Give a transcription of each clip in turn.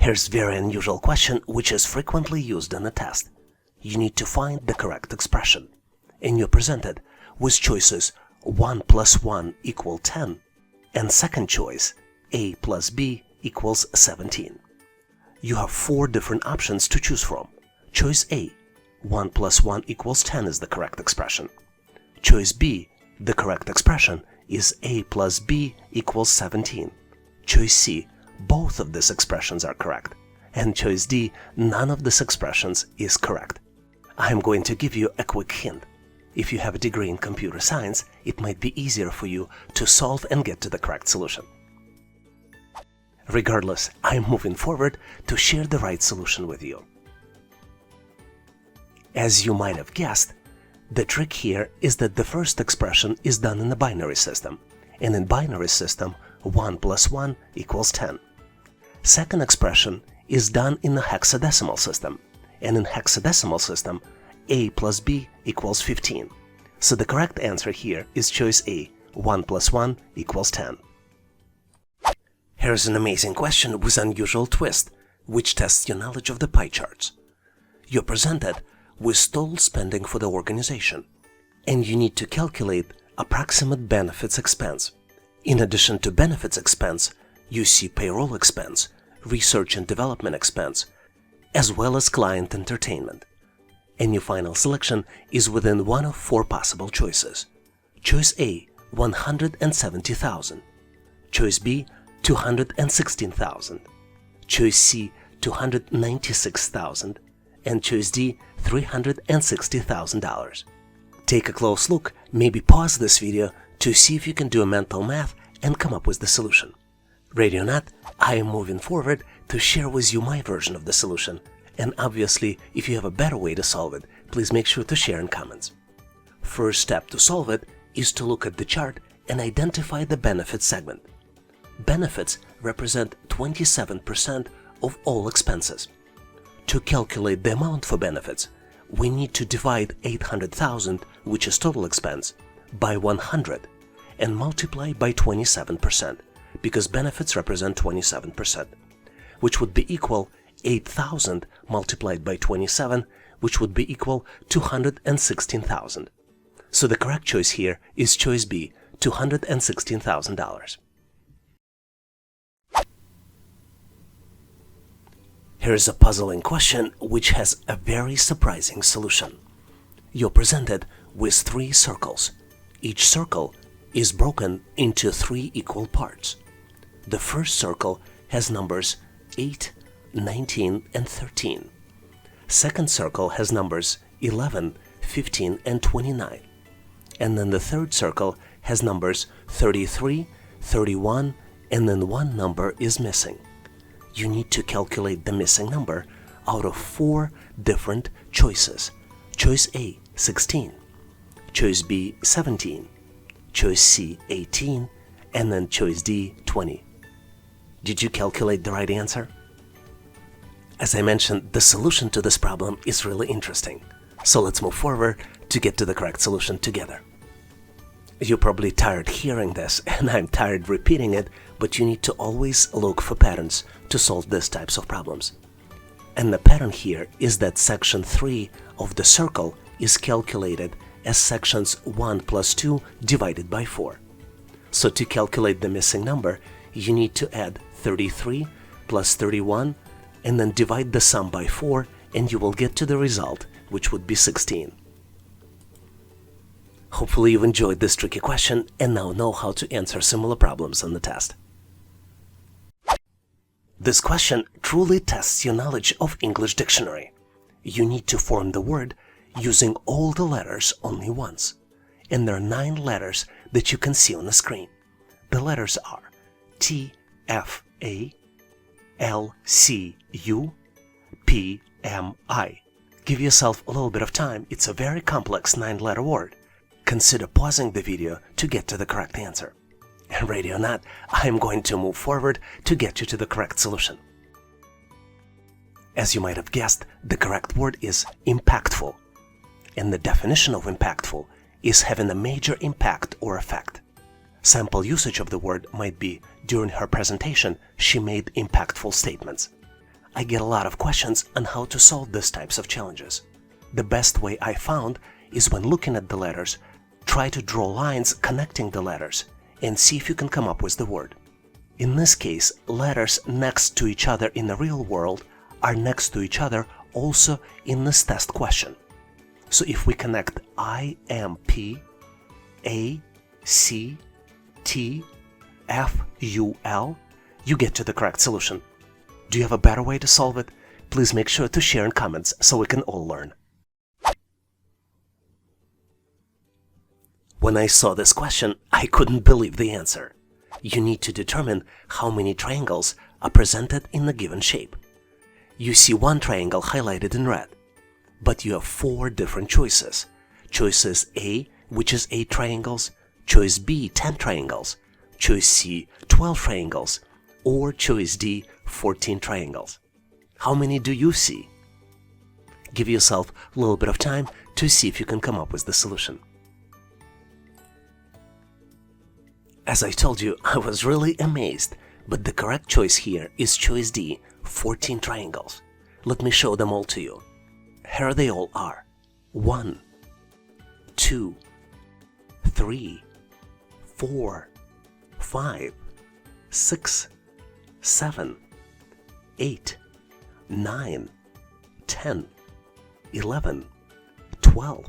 Here's a very unusual question which is frequently used in a test. You need to find the correct expression, and you're presented with choices 1 plus 1 equal 10, and second choice, A plus B equals 17. You have 4 different options to choose from. Choice A, 1 plus 1 equals 10 is the correct expression. Choice B, the correct expression is A plus B equals 17. Choice C, both of these expressions are correct. And choice D, none of these expressions is correct. I'm going to give you a quick hint. If you have a degree in computer science, it might be easier for you to solve and get to the correct solution. Regardless, I'm moving forward to share the right solution with you. As you might have guessed, the trick here is that the first expression is done in a binary system, and in binary system, 1 plus 1 equals 10. Second expression is done in a hexadecimal system, and in hexadecimal system, A plus B equals 15. So the correct answer here is choice A, 1 plus 1 equals 10. Here's an amazing question with an unusual twist, which tests your knowledge of the pie charts. You're presented with total spending for the organization, and you need to calculate approximate benefits expense. In addition to benefits expense, you see payroll expense, research and development expense, as well as client entertainment. And your final selection is within one of 4 possible choices. Choice A, 170,000. Choice B, 216,000. Choice C, 296,000. And choice D, $360,000. Take a close look, maybe pause this video to see if you can do a mental math and come up with the solution. Ready or not, I am moving forward to share with you my version of the solution, and obviously if you have a better way to solve it, please make sure to share in comments. First step to solve it is to look at the chart and identify the benefits segment. Benefits represent 27% of all expenses. To calculate the amount for benefits, we need to divide 800,000, which is total expense, by 100 and multiply by 27%, because benefits represent 27%, which would be equal 8,000 multiplied by 27, which would be equal 216,000. So the correct choice here is choice B, $216,000. Here's a puzzling question which has a very surprising solution. You're presented with 3 circles. Each circle is broken into 3 equal parts. The first circle has numbers 8, 19, and 13. Second circle has numbers 11, 15, and 29. And then the third circle has numbers 33, 31, and then one number is missing. You need to calculate the missing number out of 4 different choices. Choice A, 16. Choice B, 17. Choice C, 18. And then choice D, 20. Did you calculate the right answer? As I mentioned, the solution to this problem is really interesting. So let's move forward to get to the correct solution together. You're probably tired hearing this, and I'm tired repeating it, but you need to always look for patterns to solve these types of problems. And the pattern here is that section 3 of the circle is calculated as sections 1 plus 2 divided by 4. So to calculate the missing number, you need to add 33 plus 31 and then divide the sum by 4, and you will get to the result, which would be 16. Hopefully you've enjoyed this tricky question and now know how to answer similar problems on the test. This question truly tests your knowledge of English dictionary. You need to form the word using all the letters only once. And there are 9 letters that you can see on the screen. The letters are T, F, A, L, C, U, P, M, I. Give yourself a little bit of time. It's a very complex 9-letter word. Consider pausing the video to get to the correct answer. And ready or not, I am going to move forward to get you to the correct solution. As you might have guessed, the correct word is impactful. And the definition of impactful is having a major impact or effect. Sample usage of the word might be, during her presentation, she made impactful statements. I get a lot of questions on how to solve these types of challenges. The best way I found is when looking at the letters, try to draw lines connecting the letters and see if you can come up with the word. In this case, letters next to each other in the real world are next to each other also in this test question. So if we connect I, M, P, A, C, T, F, U, L, you get to the correct solution. Do you have a better way to solve it? Please make sure to share in comments so we can all learn. When I saw this question, I couldn't believe the answer. You need to determine how many triangles are presented in a given shape. You see one triangle highlighted in red, but you have 4 different choices. Choices A, which is 8 triangles, choice B, 10 triangles, choice C, 12 triangles, or choice D, 14 triangles. How many do you see? Give yourself a little bit of time to see if you can come up with the solution. As I told you, I was really amazed, but the correct choice here is choice D, 14 triangles. Let me show them all to you. Here they all are. 1, 2, 3, 4, 5, 6, 7, 8, 9, 10, 11, 12,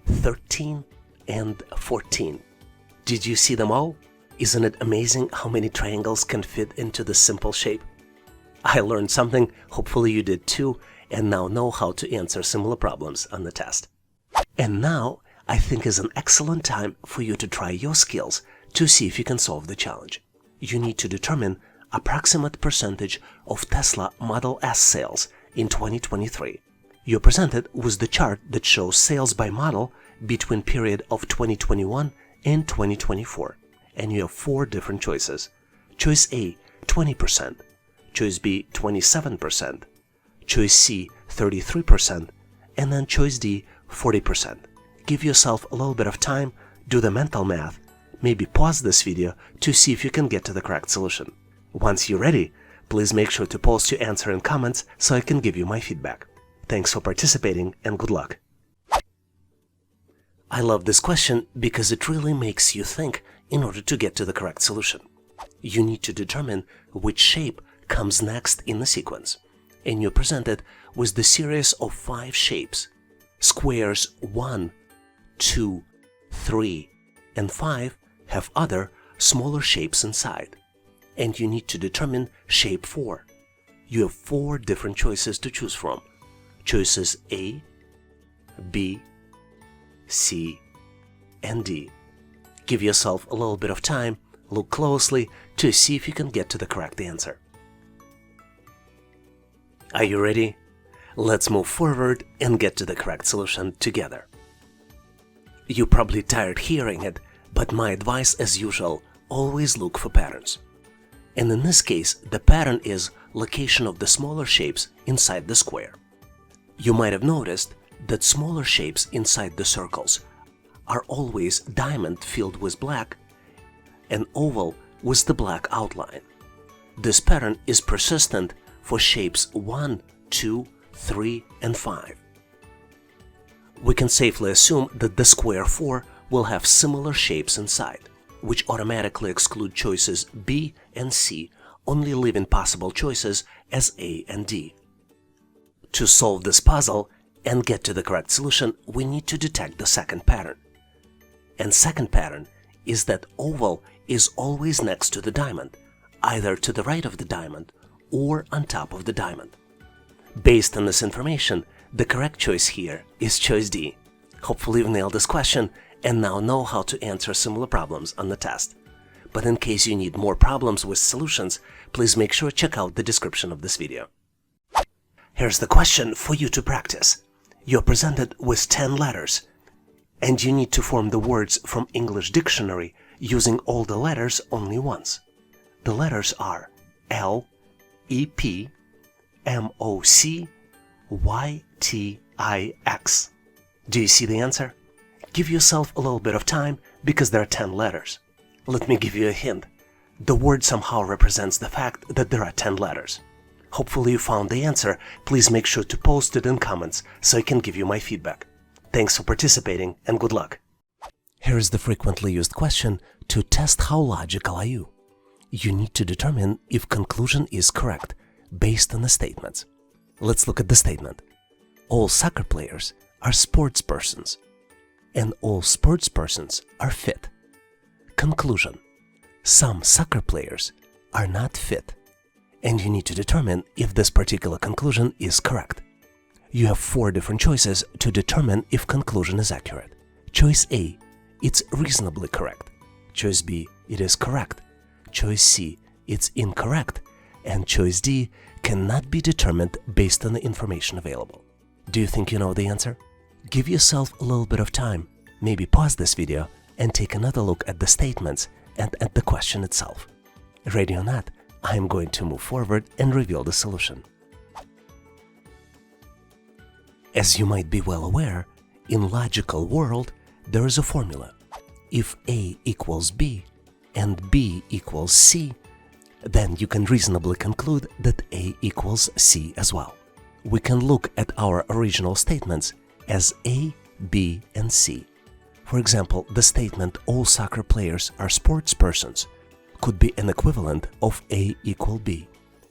13, and 14. Did you see them all? Isn't it amazing how many triangles can fit into this simple shape? I learned something, hopefully you did too, and now know how to answer similar problems on the test. And now, I think is an excellent time for you to try your skills to see if you can solve the challenge. You need to determine approximate percentage of Tesla Model S sales in 2023. You're presented with the chart that shows sales by model between period of 2021 and 2024, and you have 4 different choices. Choice A, 20%, choice B, 27%, choice C, 33%, and then choice D, 40%. Give yourself a little bit of time, do the mental math, maybe pause this video to see if you can get to the correct solution. Once you're ready, please make sure to post your answer in comments so I can give you my feedback. Thanks for participating and good luck. I love this question because it really makes you think in order to get to the correct solution. You need to determine which shape comes next in the sequence, and you're presented with the series of 5 shapes. Squares 1, 2, 3, and 5 have other, smaller shapes inside, and you need to determine shape 4. You have 4 different choices to choose from. Choices A, B, C, and D. Give yourself a little bit of time, look closely to see if you can get to the correct answer. Are you ready? Let's move forward and get to the correct solution together. You're probably tired hearing it, but my advice as usual, always look for patterns. And in this case, the pattern is location of the smaller shapes inside the square. You might have noticed that smaller shapes inside the circles are always diamond filled with black and oval with the black outline. This pattern is persistent for shapes 1, 2, 3, and 5. We can safely assume that the square 4 will have similar shapes inside, which automatically exclude choices B and C, only leaving possible choices as A and D. To solve this puzzle and get to the correct solution, we need to detect the second pattern. And second pattern is that oval is always next to the diamond, either to the right of the diamond or on top of the diamond. Based on this information, the correct choice here is choice D. Hopefully you've nailed this question and now know how to answer similar problems on the test. But in case you need more problems with solutions, please make sure to check out the description of this video. Here's the question for you to practice. You're presented with 10 letters, and you need to form the words from English dictionary using all the letters only once. The letters are L, E, P, M, O, C, Y, T, I, X. Do you see the answer? Give yourself a little bit of time because there are 10 letters. Let me give you a hint. The word somehow represents the fact that there are 10 letters. Hopefully you found the answer. Please make sure to post it in comments so I can give you my feedback. Thanks for participating and good luck. Here is the frequently used question to test how logical are you. You need to determine if conclusion is correct based on the statements. Let's look at the statement. All soccer players are sports persons, and all sports persons are fit. Conclusion. Some soccer players are not fit, and you need to determine if this particular conclusion is correct. You have 4 different choices to determine if conclusion is accurate. Choice A, it's reasonably correct. Choice B, it is correct. Choice C, it's incorrect. And choice D, cannot be determined based on the information available. Do you think you know the answer? Give yourself a little bit of time. Maybe pause this video and take another look at the statements and at the question itself. Ready or not, I am going to move forward and reveal the solution. As you might be well aware, in logical world, there is a formula. If A equals B and B equals C, then you can reasonably conclude that A equals C as well. We can look at our original statements as A, B, and C. For example, the statement all soccer players are sports persons could be an equivalent of A equal B,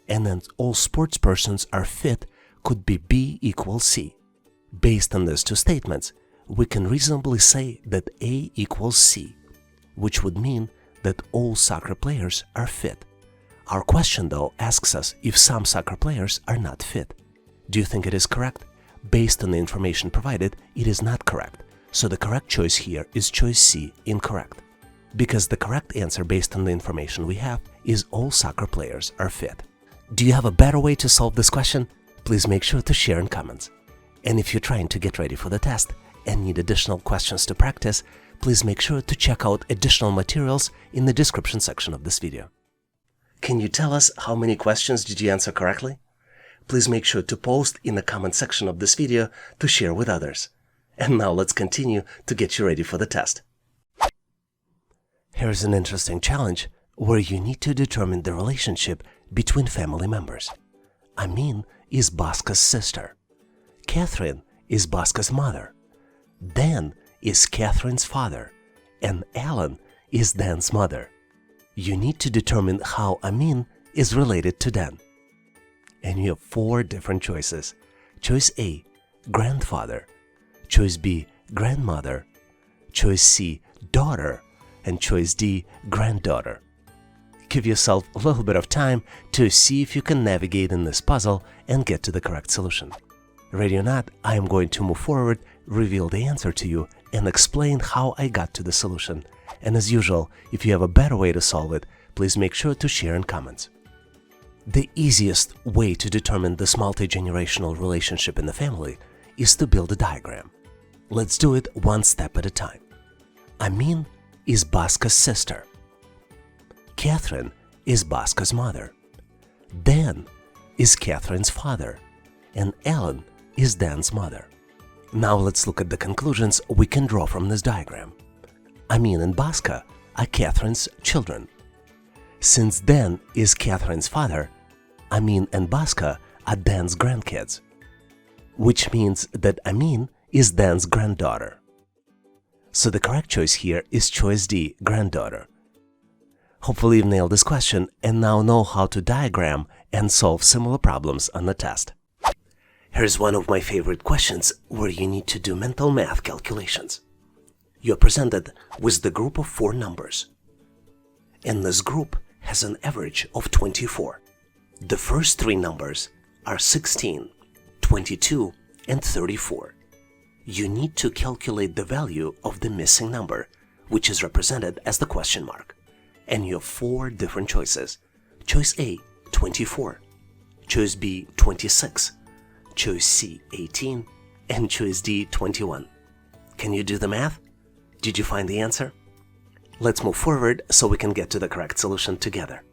and then all sports persons are fit could be B equals C. Based on these 2 statements, we can reasonably say that A equals C, which would mean that all soccer players are fit. Our question, though, asks us if some soccer players are not fit. Do you think it is correct? Based on the information provided, it is not correct. So the correct choice here is choice C, incorrect. Because the correct answer based on the information we have is all soccer players are fit. Do you have a better way to solve this question? Please make sure to share in comments. And if you're trying to get ready for the test and need additional questions to practice, please make sure to check out additional materials in the description section of this video. Can you tell us how many questions did you answer correctly? Please make sure to post in the comment section of this video to share with others. And now let's continue to get you ready for the test. Here's an interesting challenge where you need to determine the relationship between family members. Amin is Baska's sister. Catherine is Baska's mother. Dan is Catherine's father. And Alan is Dan's mother. You need to determine how Amin is related to Dan. And you have 4 different choices. Choice A, grandfather. Choice B, grandmother. Choice C, daughter. And choice D, granddaughter. Give yourself a little bit of time to see if you can navigate in this puzzle and get to the correct solution. Ready or not, I am going to move forward, reveal the answer to you, and explain how I got to the solution. And as usual, if you have a better way to solve it, please make sure to share in comments. The easiest way to determine this multi-generational relationship in the family is to build a diagram. Let's do it one step at a time. Amin is Baska's sister. Catherine is Baska's mother. Dan is Catherine's father. And Alan is Dan's mother. Now let's look at the conclusions we can draw from this diagram. Amin and Baska are Catherine's children. Since Dan is Catherine's father, Amin and Baska are Dan's grandkids, which means that Amin is Dan's granddaughter. So the correct choice here is choice D, granddaughter. Hopefully you've nailed this question and now know how to diagram and solve similar problems on the test. Here's one of my favorite questions where you need to do mental math calculations. You're presented with the group of 4 numbers, and this group has an average of 24. The first 3 numbers are 16, 22, and 34. You need to calculate the value of the missing number, which is represented as the question mark. And you have 4 different choices. Choice A, 24. Choice B, 26. Choice C, 18. And choice D, 21. Can you do the math? Did you find the answer? Let's move forward so we can get to the correct solution together.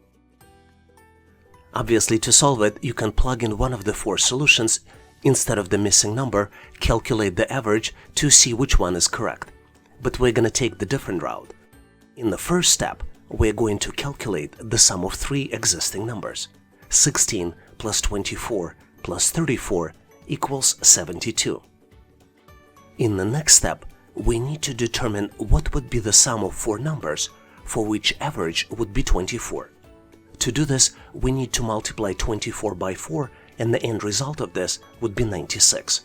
Obviously, to solve it, you can plug in one of the 4 solutions. Instead of the missing number, calculate the average to see which one is correct. But we're going to take the different route. In the first step, we're going to calculate the sum of 3 existing numbers. 16 plus 24 plus 34 equals 72. In the next step, we need to determine what would be the sum of four numbers for which average would be 24. To do this, we need to multiply 24 by 4, and the end result of this would be 96.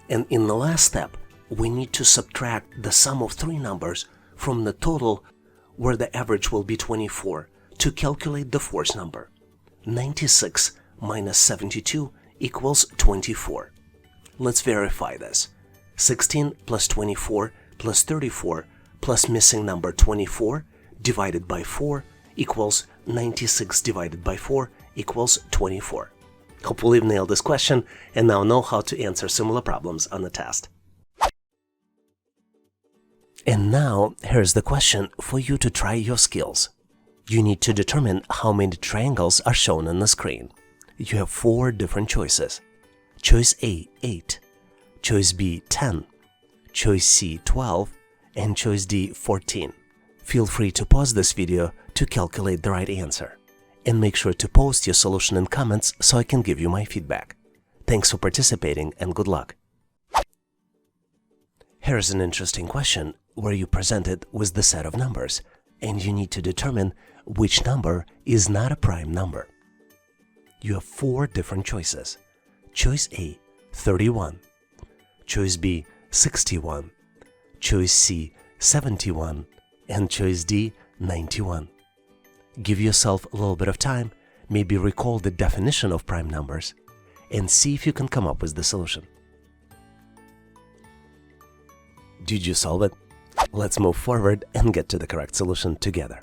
And in the last step, we need to subtract the sum of three numbers from the total where the average will be 24 to calculate the fourth number. 96 minus 72 equals 24. Let's verify this. 16 plus 24 plus 34 plus missing number 24 divided by 4 equals 96 divided by 4 equals 24. Hopefully you've nailed this question and now know how to answer similar problems on the test. And now here's the question for you to try your skills. You need to determine how many triangles are shown on the screen. You have four different choices. Choice A, 8. Choice B, 10. Choice C, 12. And choice D, 14. Feel free to pause this video to calculate the right answer. And make sure to post your solution in comments so I can give you my feedback. Thanks for participating and good luck. Here's an interesting question where you presented with the set of numbers and you need to determine which number is not a prime number. You have four different choices. Choice A, 31. Choice B, 61. Choice C, 71. And choice D, 91. Give yourself a little bit of time, maybe recall the definition of prime numbers, and see if you can come up with the solution. Did you solve it? Let's move forward and get to the correct solution together.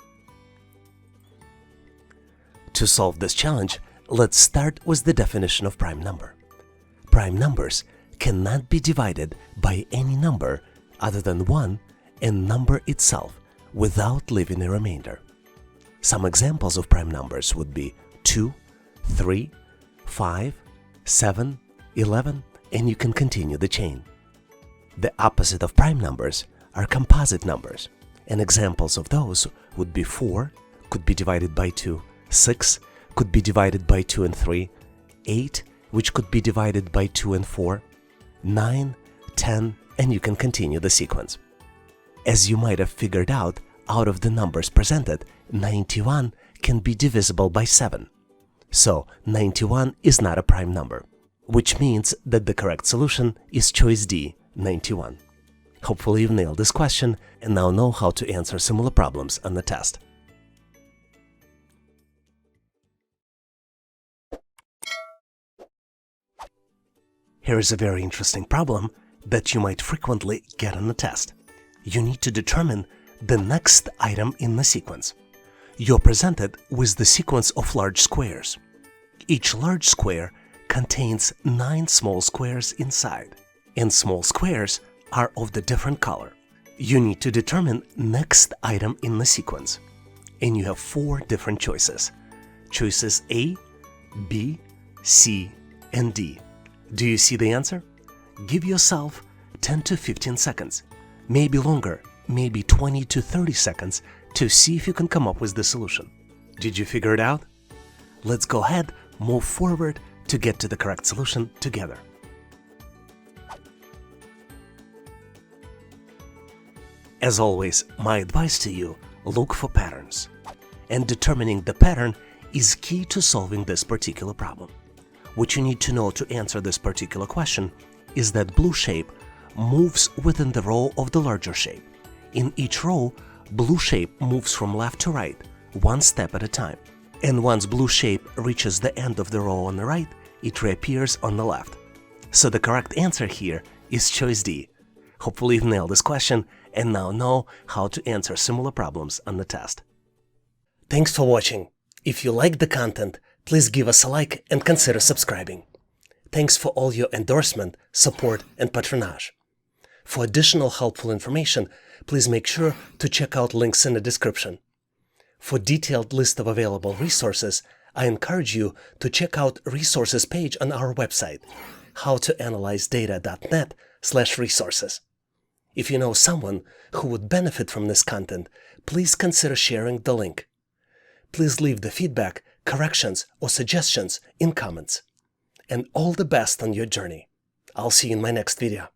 To solve this challenge, let's start with the definition of prime number. Prime numbers cannot be divided by any number other than 1 and number itself without leaving a remainder. Some examples of prime numbers would be 2, 3, 5, 7, 11, and you can continue the chain. The opposite of prime numbers are composite numbers, and examples of those would be 4, could be divided by 2, 6, could be divided by 2 and 3, 8, which could be divided by 2 and 4, 9, 10, and you can continue the sequence. As you might have figured out of the numbers presented, 91 can be divisible by 7. So 91 is not a prime number, which means that the correct solution is choice D, 91. Hopefully you've nailed this question and now know how to answer similar problems on the test. Here is a very interesting problem that you might frequently get on the test. You need to determine the next item in the sequence. You're presented with the sequence of large squares. Each large square contains 9 small squares inside, and small squares are of the different color. You need to determine next item in the sequence, and you have 4 different choices. Choices A, B, C, and D. Do you see the answer? Give yourself 10 to 15 seconds, maybe longer, maybe 20 to 30 seconds to see if you can come up with the solution. Did you figure it out? Let's go ahead, move forward to get to the correct solution together. As always, my advice to you, look for patterns. And determining the pattern is key to solving this particular problem. What you need to know to answer this particular question is that blue shape moves within the row of the larger shape. In each row, blue shape moves from left to right, one step at a time. And once blue shape reaches the end of the row on the right, it reappears on the left. So the correct answer here is choice D. Hopefully you've nailed this question and now know how to answer similar problems on the test. Thanks for watching. If you liked the content, please give us a like and consider subscribing. Thanks for all your endorsement, support, and patronage. For additional helpful information, please make sure to check out links in the description. For detailed list of available resources, I encourage you to check out resources page on our website, howtoanalyzedata.net/resources. If you know someone who would benefit from this content, please consider sharing the link. Please leave the feedback, corrections or suggestions in comments. And all the best on your journey. I'll see you in my next video.